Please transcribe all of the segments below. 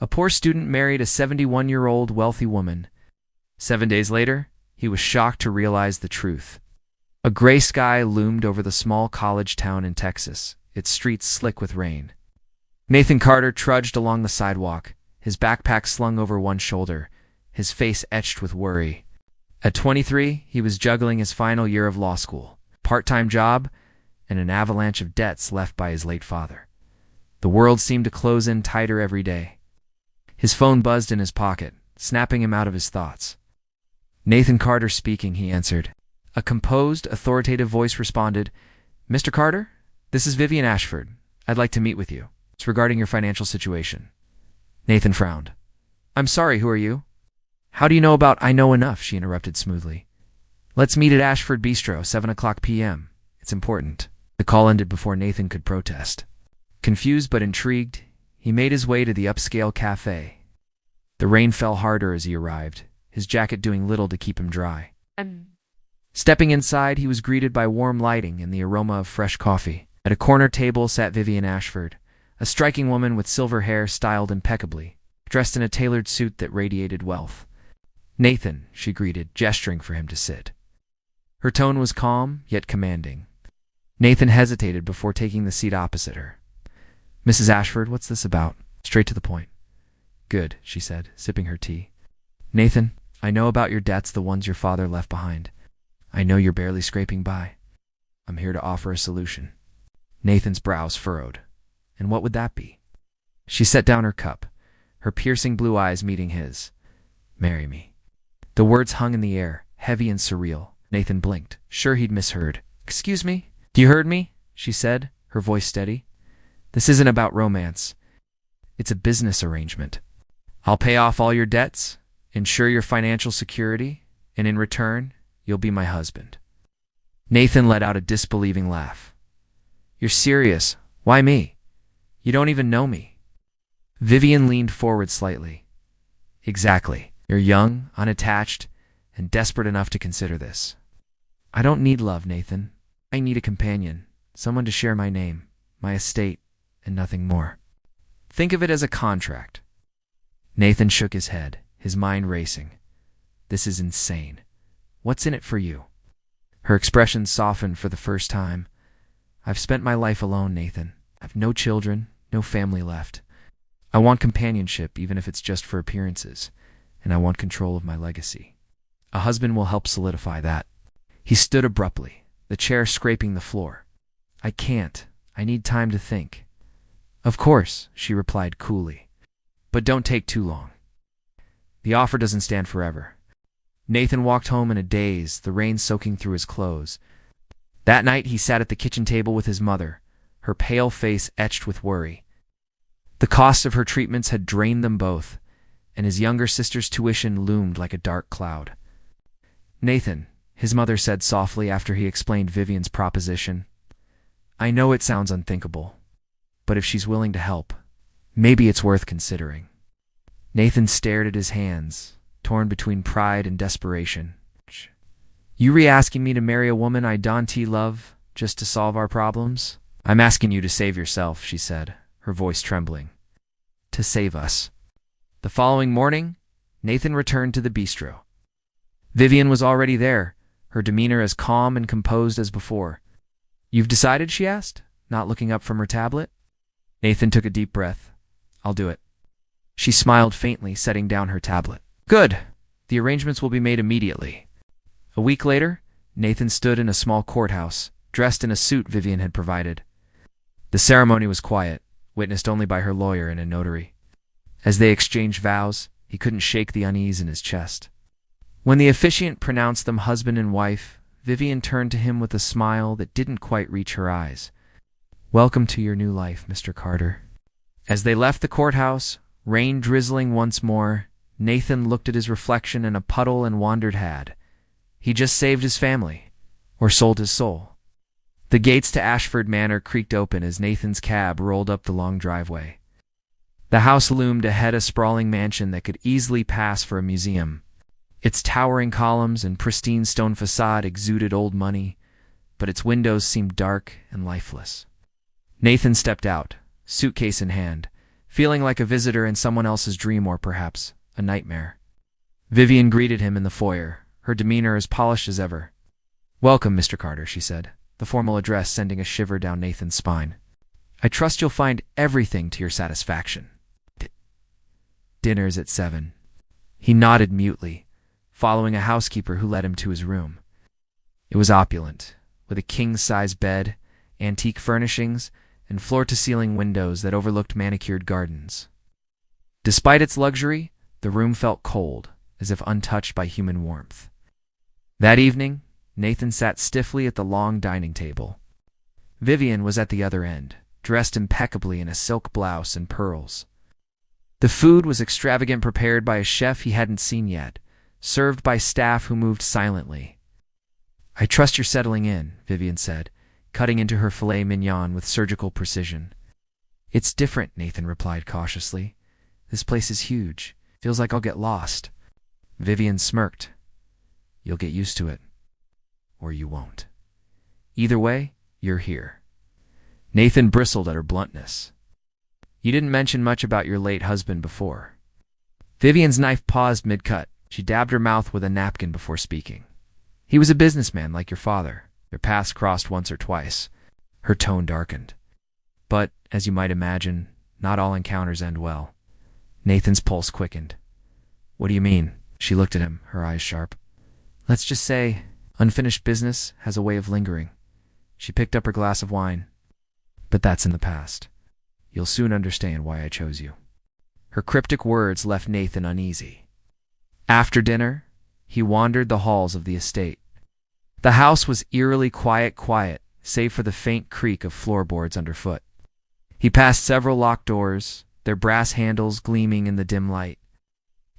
A poor student married a 71-year-old wealthy woman. 7 days later, he was shocked to realize the truth. A gray sky loomed over the small college town in Texas, its streets slick with rain. Nathan Carter trudged along the sidewalk, his backpack slung over one shoulder, his face etched with worry. At 23, he was juggling his final year of law school, a part-time job, and an avalanche of debts left by his late father. The world seemed to close in tighter every day. His phone buzzed in his pocket, snapping him out of his thoughts. "Nathan Carter speaking," he answered. A composed, authoritative voice responded, "Mr. Carter, this is Vivian Ashford. I'd like to meet with you. It's regarding your financial situation." Nathan frowned. "I'm sorry, who are you?" "How do you know about I know enough?" she interrupted smoothly. "Let's meet at Ashford Bistro, 7 p.m. It's important." The call ended before Nathan could protest. Confused but intrigued, he made his way to the upscale cafe. The rain fell harder as he arrived, his jacket doing little to keep him dry. Stepping inside, he was greeted by warm lighting and the aroma of fresh coffee. At a corner table sat Vivian Ashford, a striking woman with silver hair styled impeccably, dressed in a tailored suit that radiated wealth. "Nathan," she greeted, gesturing for him to sit. Her tone was calm, yet commanding. Nathan hesitated before taking the seat opposite her. "Mrs. Ashford, what's this about?" "Straight to the point." "Good," she said, sipping her tea. "Nathan, I know about your debts, the ones your father left behind. I know you're barely scraping by. I'm here to offer a solution." Nathan's brows furrowed. "And what would that be?" She set down her cup, her piercing blue eyes meeting his. "Marry me." The words hung in the air, heavy and surreal. Nathan blinked, sure he'd misheard. "Excuse me? You heard me?" she said, her voice steady. "This isn't about romance. It's a business arrangement. I'll pay off all your debts, ensure your financial security, and in return, you'll be my husband." Nathan let out a disbelieving laugh. "You're serious? Why me? You don't even know me." Vivian leaned forward slightly. "Exactly. You're young, unattached, and desperate enough to consider this. I don't need love, Nathan. I need a companion, someone to share my name, my estate, and nothing more. Think of it as a contract." Nathan shook his head, his mind racing. "This is insane. What's in it for you?" Her expression softened for the first time. "I've spent my life alone, Nathan. I've no children, no family left. I want companionship, even if it's just for appearances, and I want control of my legacy. A husband will help solidify that." He stood abruptly, the chair scraping the floor. "I can't. I need time to think." "Of course," she replied coolly. "But don't take too long. The offer doesn't stand forever." Nathan walked home in a daze, the rain soaking through his clothes. That night he sat at the kitchen table with his mother, her pale face etched with worry. The cost of her treatments had drained them both, and his younger sister's tuition loomed like a dark cloud. "Nathan," his mother said softly after he explained Vivian's proposition, "I know it sounds unthinkable, but if she's willing to help, maybe it's worth considering." Nathan stared at his hands, torn between pride and desperation. "You re-asking me to marry a woman I don't love just to solve our problems?" "I'm asking you to save yourself," she said, her voice trembling. "To save us." The following morning, Nathan returned to the bistro. Vivian was already there, her demeanor as calm and composed as before. "You've decided?" she asked, not looking up from her tablet. Nathan took a deep breath. "I'll do it." She smiled faintly, setting down her tablet. "Good. The arrangements will be made immediately." A week later, Nathan stood in a small courthouse, dressed in a suit Vivian had provided. The ceremony was quiet, witnessed only by her lawyer and a notary. As they exchanged vows, he couldn't shake the unease in his chest. When the officiant pronounced them husband and wife, Vivian turned to him with a smile that didn't quite reach her eyes. "Welcome to your new life, Mr. Carter." As they left the courthouse, rain drizzling once more, Nathan looked at his reflection in a puddle and wondered had he just saved his family, or sold his soul? The gates to Ashford Manor creaked open as Nathan's cab rolled up the long driveway. The house loomed ahead, a sprawling mansion that could easily pass for a museum. Its towering columns and pristine stone facade exuded old money, but its windows seemed dark and lifeless. Nathan stepped out, suitcase in hand, feeling like a visitor in someone else's dream or perhaps a nightmare. Vivian greeted him in the foyer, her demeanor as polished as ever. "Welcome, Mr. Carter," she said, the formal address sending a shiver down Nathan's spine. "I trust you'll find everything to your satisfaction. Dinner's at 7. He nodded mutely, following a housekeeper who led him to his room. It was opulent, with a king-size bed, antique furnishings, and floor-to-ceiling windows that overlooked manicured gardens. Despite its luxury, the room felt cold, as if untouched by human warmth. That evening, Nathan sat stiffly at the long dining table. Vivian was at the other end, dressed impeccably in a silk blouse and pearls. The food was extravagant, prepared by a chef he hadn't seen yet, served by staff who moved silently. "I trust you're settling in," Vivian said, cutting into her filet mignon with surgical precision. "It's different," Nathan replied cautiously. "This place is huge. Feels like I'll get lost." Vivian smirked. "You'll get used to it. Or you won't. Either way, you're here." Nathan bristled at her bluntness. "You didn't mention much about your late husband before." Vivian's knife paused mid-cut. She dabbed her mouth with a napkin before speaking. "He was a businessman like your father. Their paths crossed once or twice." Her tone darkened. "But, as you might imagine, not all encounters end well." Nathan's pulse quickened. "What do you mean?" She looked at him, her eyes sharp. "Let's just say, unfinished business has a way of lingering." She picked up her glass of wine. "But that's in the past. You'll soon understand why I chose you." Her cryptic words left Nathan uneasy. After dinner, he wandered the halls of the estate. The house was eerily quiet, save for the faint creak of floorboards underfoot. He passed several locked doors, their brass handles gleaming in the dim light.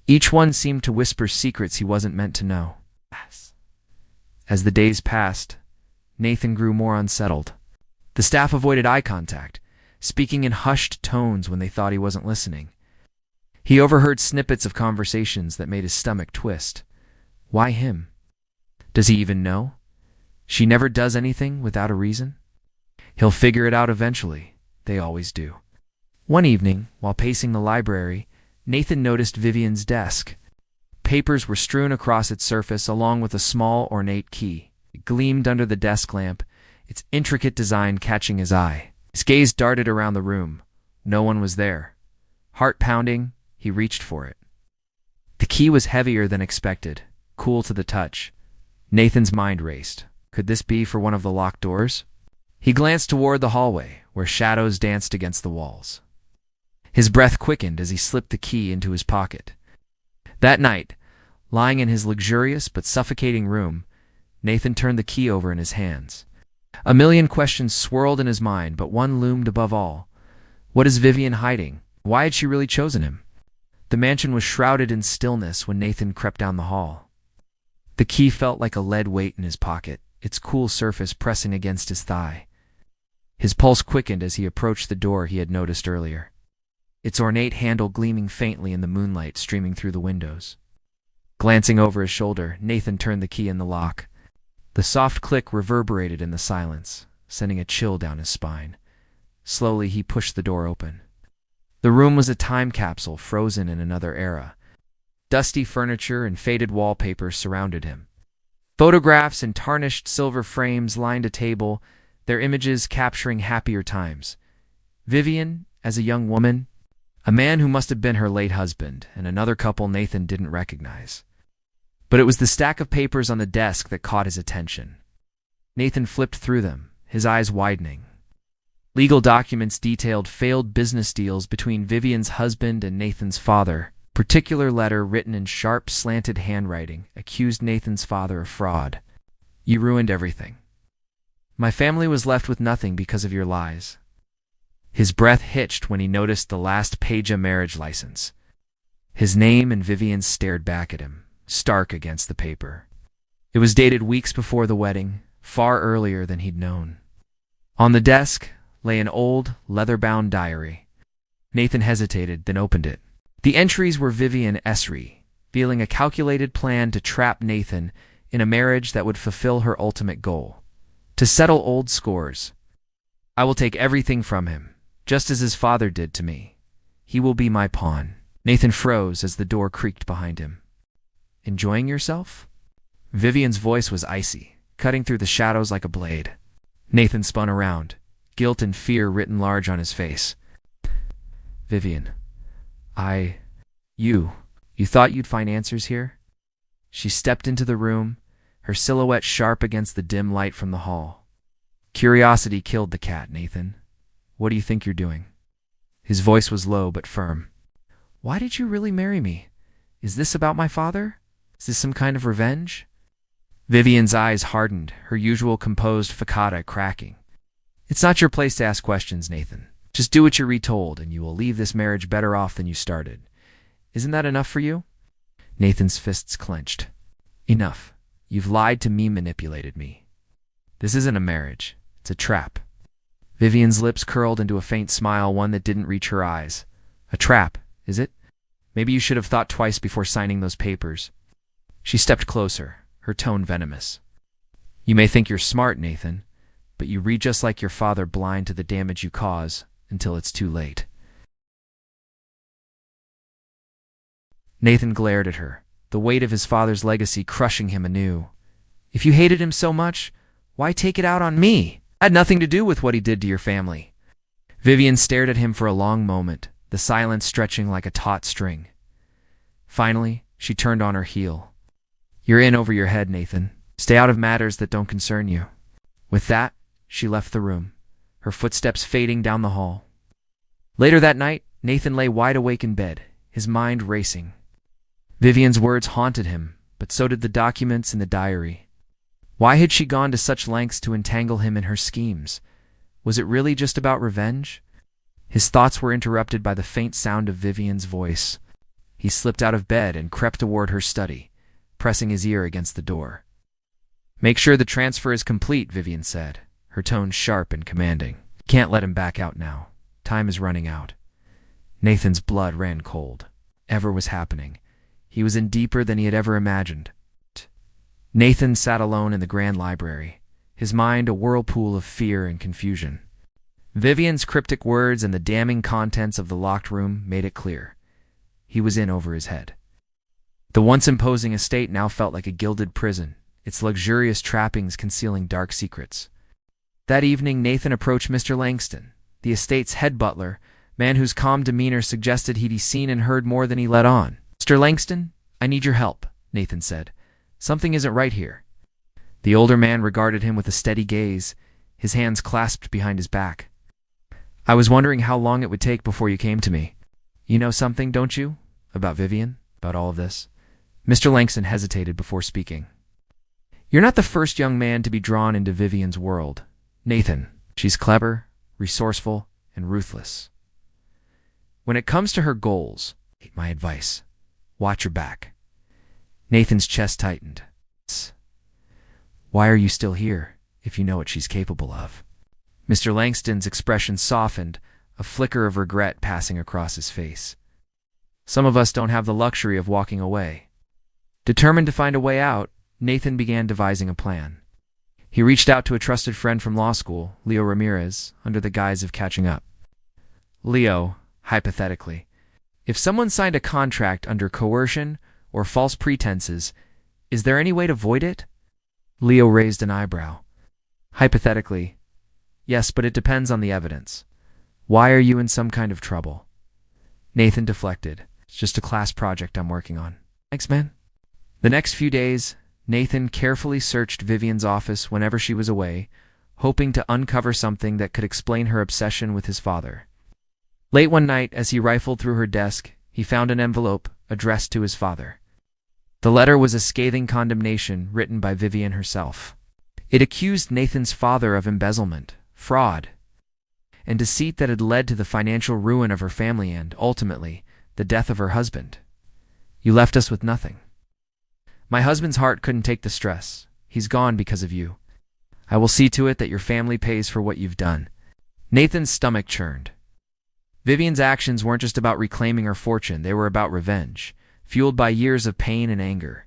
Each one seemed to whisper secrets he wasn't meant to know. As the days passed, Nathan grew more unsettled. The staff avoided eye contact, speaking in hushed tones when they thought he wasn't listening. He overheard snippets of conversations that made his stomach twist. Why him? Does he even know? She never does anything without a reason. He'll figure it out eventually. They always do. One evening, while pacing the library, Nathan noticed Vivian's desk. Papers were strewn across its surface, along with a small, ornate key. It gleamed under the desk lamp, its intricate design catching his eye. His gaze darted around the room. No one was there. Heart pounding, he reached for it. The key was heavier than expected, cool to the touch. Nathan's mind raced. Could this be for one of the locked doors? He glanced toward the hallway, where shadows danced against the walls. His breath quickened as he slipped the key into his pocket. That night, lying in his luxurious but suffocating room, Nathan turned the key over in his hands. A million questions swirled in his mind, but one loomed above all. What is Vivian hiding? Why had she really chosen him? The mansion was shrouded in stillness when Nathan crept down the hall. The key felt like a lead weight in his pocket, its cool surface pressing against his thigh. His pulse quickened as he approached the door he had noticed earlier, its ornate handle gleaming faintly in the moonlight streaming through the windows. Glancing over his shoulder, Nathan turned the key in the lock. The soft click reverberated in the silence, sending a chill down his spine. Slowly, he pushed the door open. The room was a time capsule frozen in another era. Dusty furniture and faded wallpaper surrounded him. Photographs in tarnished silver frames lined a table, their images capturing happier times. Vivian, as a young woman, a man who must have been her late husband, and another couple Nathan didn't recognize. But it was the stack of papers on the desk that caught his attention. Nathan flipped through them, his eyes widening. Legal documents detailed failed business deals between Vivian's husband and Nathan's father. Particular letter written in sharp, slanted handwriting accused Nathan's father of fraud. "You ruined everything. My family was left with nothing because of your lies." His breath hitched when he noticed the last page of marriage license. His name and Vivian stared back at him, stark against the paper. It was dated weeks before the wedding, far earlier than he'd known. On the desk lay an old, leather-bound diary. Nathan hesitated, then opened it. The entries were Vivian Esri, feeling a calculated plan to trap Nathan in a marriage that would fulfill her ultimate goal: to settle old scores. "I will take everything from him, just as his father did to me. He will be my pawn. Nathan froze as the door creaked behind him. Enjoying yourself? Vivian's voice was icy, cutting through the shadows like a blade. Nathan spun around, guilt and fear written large on his face. Vivian, you thought you'd find answers here? She stepped into the room, her silhouette sharp against the dim light from the hall. Curiosity killed the cat, Nathan. What do you think you're doing? His voice was low but firm. Why did you really marry me? Is this about my father? Is this some kind of revenge? Vivian's eyes hardened, her usual composed facade cracking. It's not your place to ask questions, Nathan. Just do what you're retold, and you will leave this marriage better off than you started. Isn't that enough for you? Nathan's fists clenched. Enough. You've lied to me, manipulated me. This isn't a marriage. It's a trap. Vivian's lips curled into a faint smile, one that didn't reach her eyes. A trap, is it? Maybe you should have thought twice before signing those papers. She stepped closer, her tone venomous. You may think you're smart, Nathan, but you read just like your father, blind to the damage you cause until it's too late. Nathan glared at her, the weight of his father's legacy crushing him anew. If you hated him so much, why take it out on me? I had nothing to do with what he did to your family. Vivian stared at him for a long moment, the silence stretching like a taut string. Finally, she turned on her heel. You're in over your head, Nathan. Stay out of matters that don't concern you. With that, she left the room, her footsteps fading down the hall. Later that night, Nathan lay wide awake in bed, his mind racing. Vivian's words haunted him, but so did the documents in the diary. Why had she gone to such lengths to entangle him in her schemes? Was it really just about revenge? His thoughts were interrupted by the faint sound of Vivian's voice. He slipped out of bed and crept toward her study, pressing his ear against the door. Make sure the transfer is complete, Vivian said, her tone sharp and commanding. Can't let him back out now. Time is running out. Nathan's blood ran cold. Ever was happening. He was in deeper than he had ever imagined. Nathan sat alone in the grand library, his mind a whirlpool of fear and confusion. Vivian's cryptic words and the damning contents of the locked room made it clear. He was in over his head. The once imposing estate now felt like a gilded prison, its luxurious trappings concealing dark secrets. That evening, Nathan approached Mr. Langston, the estate's head butler, man whose calm demeanor suggested he'd seen and heard more than he let on. Mr. Langston, I need your help, Nathan said. Something isn't right here. The older man regarded him with a steady gaze, his hands clasped behind his back. I was wondering how long it would take before you came to me. You know something, don't you? About Vivian? About all of this? Mr. Langston hesitated before speaking. You're not the first young man to be drawn into Vivian's world. Nathan, she's clever, resourceful, and ruthless. When it comes to her goals, take my advice. Watch your back. Nathan's chest tightened. Why are you still here, if you know what she's capable of? Mr. Langston's expression softened, a flicker of regret passing across his face. Some of us don't have the luxury of walking away. Determined to find a way out, Nathan began devising a plan. He reached out to a trusted friend from law school, Leo Ramirez, under the guise of catching up. Leo, hypothetically, if someone signed a contract under coercion or false pretenses, is there any way to void it? Leo raised an eyebrow. Hypothetically, yes, but it depends on the evidence. Why are you in some kind of trouble? Nathan deflected. It's just a class project I'm working on. Thanks, man. The next few days, Nathan carefully searched Vivian's office whenever she was away, hoping to uncover something that could explain her obsession with his father. Late one night, as he rifled through her desk, he found an envelope addressed to his father. The letter was a scathing condemnation written by Vivian herself. It accused Nathan's father of embezzlement, fraud, and deceit that had led to the financial ruin of her family and, ultimately, the death of her husband. You left us with nothing. My husband's heart couldn't take the stress. He's gone because of you. I will see to it that your family pays for what you've done. Nathan's stomach churned. Vivian's actions weren't just about reclaiming her fortune, they were about revenge, fueled by years of pain and anger.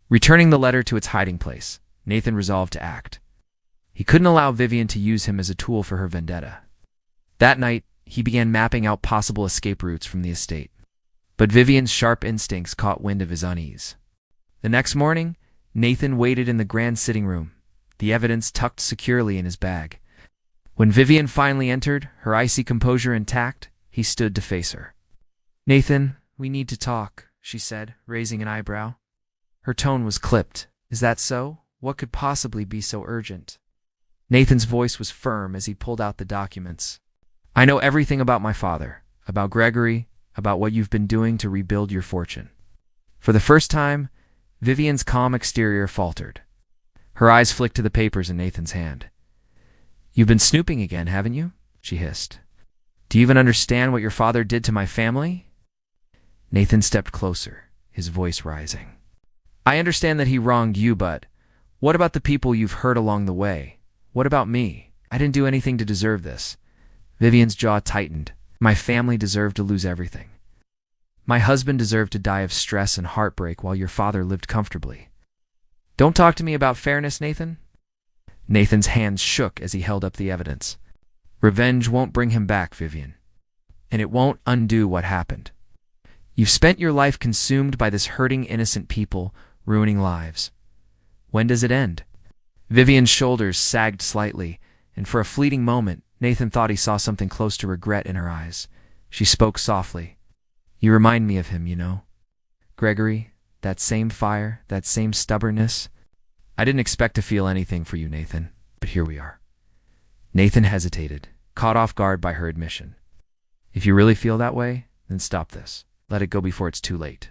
Returning the letter to its hiding place, Nathan resolved to act. He couldn't allow Vivian to use him as a tool for her vendetta. That night, he began mapping out possible escape routes from the estate. But Vivian's sharp instincts caught wind of his unease. The next morning, Nathan waited in the grand sitting room, the evidence tucked securely in his bag. When Vivian finally entered, her icy composure intact, he stood to face her. "Nathan, we need to talk," she said, raising an eyebrow. Her tone was clipped. "Is that so? What could possibly be so urgent?" Nathan's voice was firm as he pulled out the documents. "I know everything about my father, about Gregory, about what you've been doing to rebuild your fortune." For the first time, Vivian's calm exterior faltered. Her eyes flicked to the papers in Nathan's hand. "You've been snooping again, haven't you?" she hissed. "Do you even understand what your father did to my family?" Nathan stepped closer, his voice rising. "I understand that he wronged you, but what about the people you've hurt along the way? What about me? I didn't do anything to deserve this." Vivian's jaw tightened. "My family deserved to lose everything. My husband deserved to die of stress and heartbreak while your father lived comfortably. Don't talk to me about fairness, Nathan." Nathan's hands shook as he held up the evidence. "Revenge won't bring him back, Vivian. And it won't undo what happened. You've spent your life consumed by this hurting innocent people, ruining lives. When does it end?" Vivian's shoulders sagged slightly, and for a fleeting moment, Nathan thought he saw something close to regret in her eyes. She spoke softly. "You remind me of him, you know. Gregory, that same fire, that same stubbornness. I didn't expect to feel anything for you, Nathan, but here we are." Nathan hesitated, caught off guard by her admission. "If you really feel that way, then stop this. Let it go before it's too late."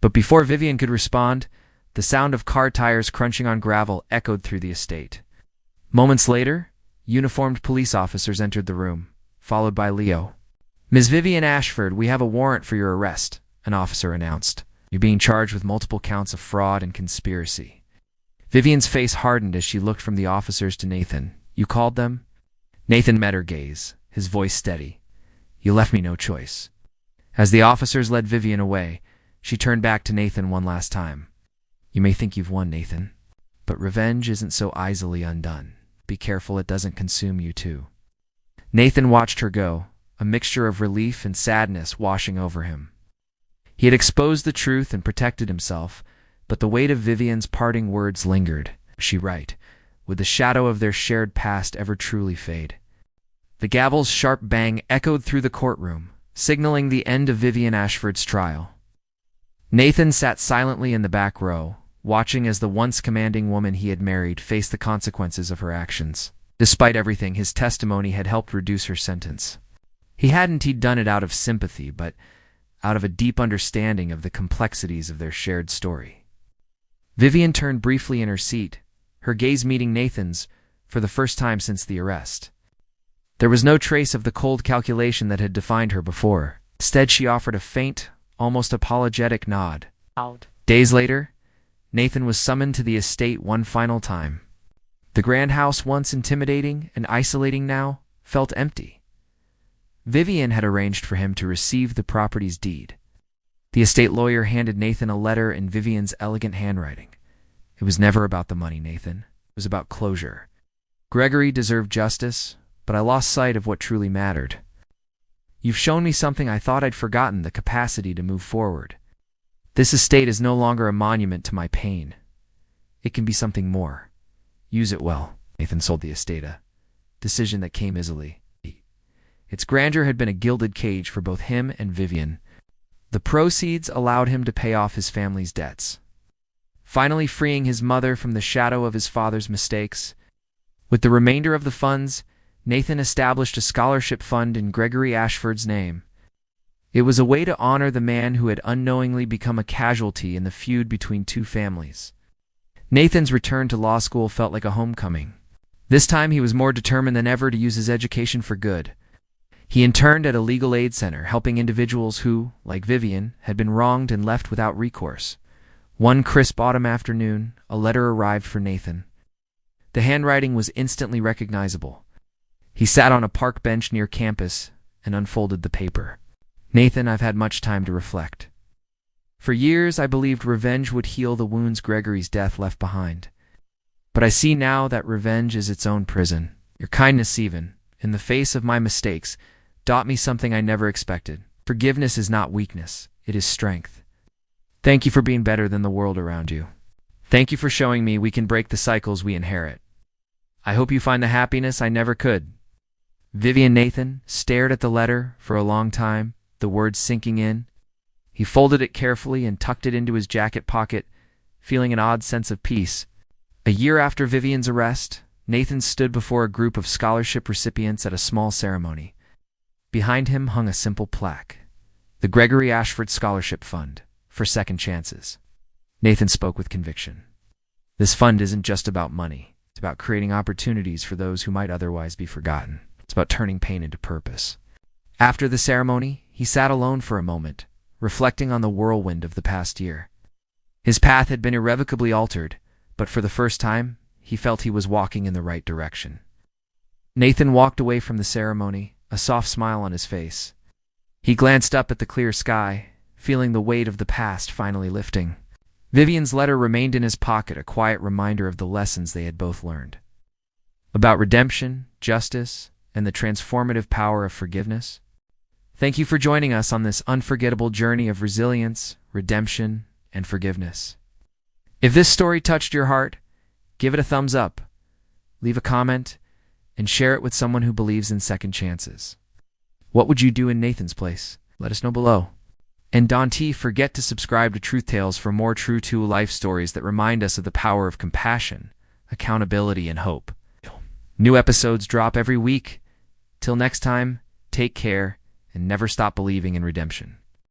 But before Vivian could respond, the sound of car tires crunching on gravel echoed through the estate. Moments later, uniformed police officers entered the room, followed by Leo. "Ms. Vivian Ashford, we have a warrant for your arrest," an officer announced. "You're being charged with multiple counts of fraud and conspiracy." Vivian's face hardened as she looked from the officers to Nathan. "You called them?" Nathan met her gaze, his voice steady. "You left me no choice." As the officers led Vivian away, she turned back to Nathan one last time. "You may think you've won, Nathan, but revenge isn't so easily undone. Be careful it doesn't consume you too." Nathan watched her go, a mixture of relief and sadness washing over him. He had exposed the truth and protected himself, but the weight of Vivian's parting words lingered. She right, would the shadow of their shared past ever truly fade? The gavel's sharp bang echoed through the courtroom, signaling the end of Vivian Ashford's trial. Nathan sat silently in the back row, watching as the once commanding woman he had married faced the consequences of her actions. Despite everything, his testimony had helped reduce her sentence. He'd done it out of sympathy, but out of a deep understanding of the complexities of their shared story. Vivian turned briefly in her seat, her gaze meeting Nathan's for the first time since the arrest. There was no trace of the cold calculation that had defined her before. Instead, she offered a faint, almost apologetic nod. Days later, Nathan was summoned to the estate one final time. The grand house, once intimidating and isolating now, felt empty. Vivian had arranged for him to receive the property's deed. The estate lawyer handed Nathan a letter in Vivian's elegant handwriting. "It was never about the money, Nathan. It was about closure. Gregory deserved justice, but I lost sight of what truly mattered. You've shown me something I thought I'd forgotten, the capacity to move forward. This estate is no longer a monument to my pain. It can be something more. Use it well." Nathan sold the estate, a decision that came easily. Its grandeur had been a gilded cage for both him and Vivian. The proceeds allowed him to pay off his family's debts, finally freeing his mother from the shadow of his father's mistakes. With the remainder of the funds, Nathan established a scholarship fund in Gregory Ashford's name. It was a way to honor the man who had unknowingly become a casualty in the feud between two families. Nathan's return to law school felt like a homecoming. This time he was more determined than ever to use his education for good. He interned at a legal aid center, helping individuals who, like Vivian, had been wronged and left without recourse. One crisp autumn afternoon, a letter arrived for Nathan. The handwriting was instantly recognizable. He sat on a park bench near campus and unfolded the paper. "Nathan, I've had much time to reflect. For years, I believed revenge would heal the wounds Gregory's death left behind. But I see now that revenge is its own prison. Your kindness even, in the face of my mistakes, taught me something I never expected. Forgiveness is not weakness, it is strength. Thank you for being better than the world around you. Thank you for showing me we can break the cycles we inherit. I hope you find the happiness I never could. Nathan stared at the letter for a long time, the words sinking in. He folded it carefully and tucked it into his jacket pocket, feeling an odd sense of peace. A year after Vivian's arrest, Nathan stood before a group of scholarship recipients at a small ceremony. Behind him hung a simple plaque, the Gregory Ashford Scholarship Fund for Second Chances. Nathan spoke with conviction. This fund isn't just about money. It's about creating opportunities for those who might otherwise be forgotten. It's about turning pain into purpose. After the ceremony, he sat alone for a moment, reflecting on the whirlwind of the past year. His path had been irrevocably altered, but for the first time, he felt he was walking in the right direction. Nathan walked away from the ceremony, a soft smile on his face. He glanced up at the clear sky, feeling the weight of the past finally lifting. Vivian's letter remained in his pocket, a quiet reminder of the lessons they had both learned. About redemption, justice, and the transformative power of forgiveness. Thank you for joining us on this unforgettable journey of resilience, redemption, and forgiveness. If this story touched your heart, give it a thumbs up, leave a comment, and share it with someone who believes in second chances. What would you do in Nathan's place? Let us know below. And don't forget to subscribe to Truth Tales for more true-to-life stories that remind us of the power of compassion, accountability, and hope. New episodes drop every week. Till next time, take care and never stop believing in redemption.